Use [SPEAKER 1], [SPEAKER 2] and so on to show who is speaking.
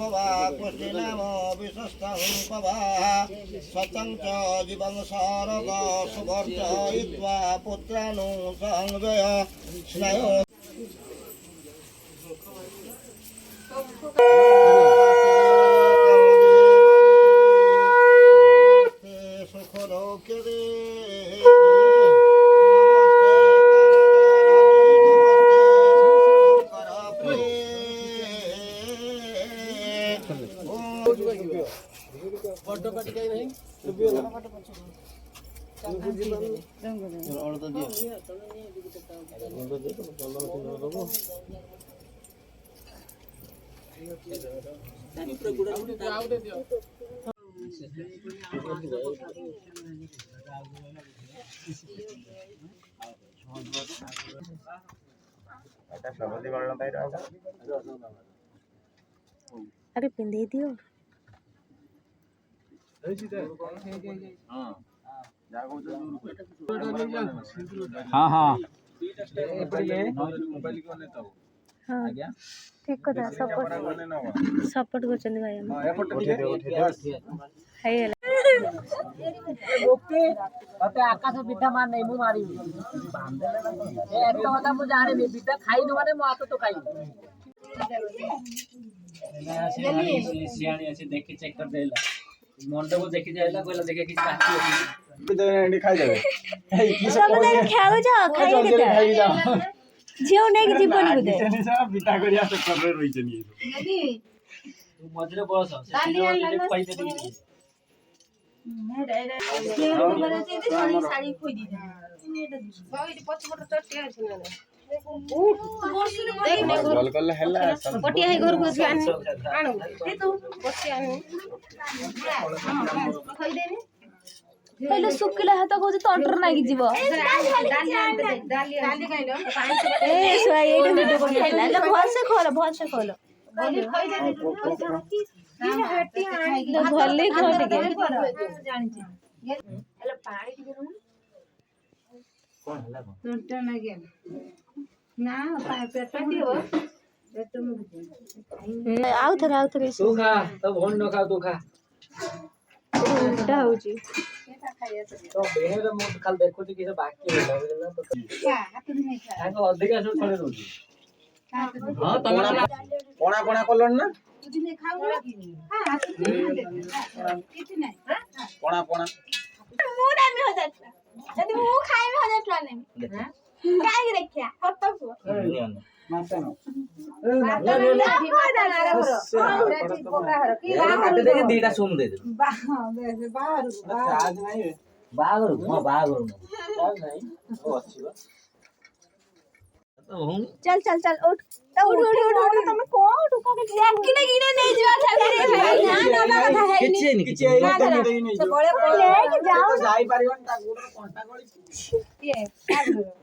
[SPEAKER 1] भवा पुष्टिनाम विशस्तं पवा सतं च जीवं सारग सुवर्चयित्वा पुत्रानु संजय स्नयो
[SPEAKER 2] अरे पिंदे दियो
[SPEAKER 3] हाँ हाँ
[SPEAKER 2] हाँ ठीक कथा सपोर्ट करछन भाई हम हाय
[SPEAKER 4] तते आकाश विद्या मान नहीं मु मारी ए एक तो কথা मु जाने नहीं विद्या खाई न माने मु आतो तो खाई
[SPEAKER 3] सियाणी अच्छे देखी चेक कर देला मंडप देखी जाइला कोइला देखे कि काटी अछि तो एंडी खाई जावे
[SPEAKER 2] सब दिन खाओ जाओ खाई के झियो नहीं कि जीवन गुदे
[SPEAKER 3] बिता करिया तो कर रही छनी तू मजरे बस खाई दे
[SPEAKER 2] साड़ी खोई दी
[SPEAKER 3] गल कल हैला
[SPEAKER 2] पटिया है घर को आनु तो बच्चे आनु खोई दे पहले सुकिला हाथ को तंटर नाही जीव ए सोया एटा वीडियो बनाइला ले भल से खोल भले खोल के जानि छी हेले पानी के
[SPEAKER 3] कौन हैला कौन
[SPEAKER 2] तंटर ना गेल ना पेट दियो आउ थरे
[SPEAKER 3] तू खा तब भोन न खा तू खा
[SPEAKER 2] उल्टा हो जी
[SPEAKER 3] तो बेहर मोट खाल देखो कि किसे बाकी होला ना तो हाथ नहीं खा ताको अधिक असर थोड़े रोजी हां तमरा कोना कोना कोलन ना
[SPEAKER 2] तुझे नहीं खाऊंगा हां किछ नहीं
[SPEAKER 3] कोना कोना
[SPEAKER 2] मुडा में हो जाता यदि मु खाए में हो जाता नहीं काई रखिया हत्ता को
[SPEAKER 3] माता न दीटा सुन दे बाहर
[SPEAKER 2] चल चल चल उठ तो उठ तुम कौन उठा के किने किने नहीं जा ना ना कथा है नहीं
[SPEAKER 3] किछि नहीं
[SPEAKER 2] बड़े पहले है कि जाओ
[SPEAKER 3] जाई परिवन ता गुडर कोंटा गळी
[SPEAKER 2] ये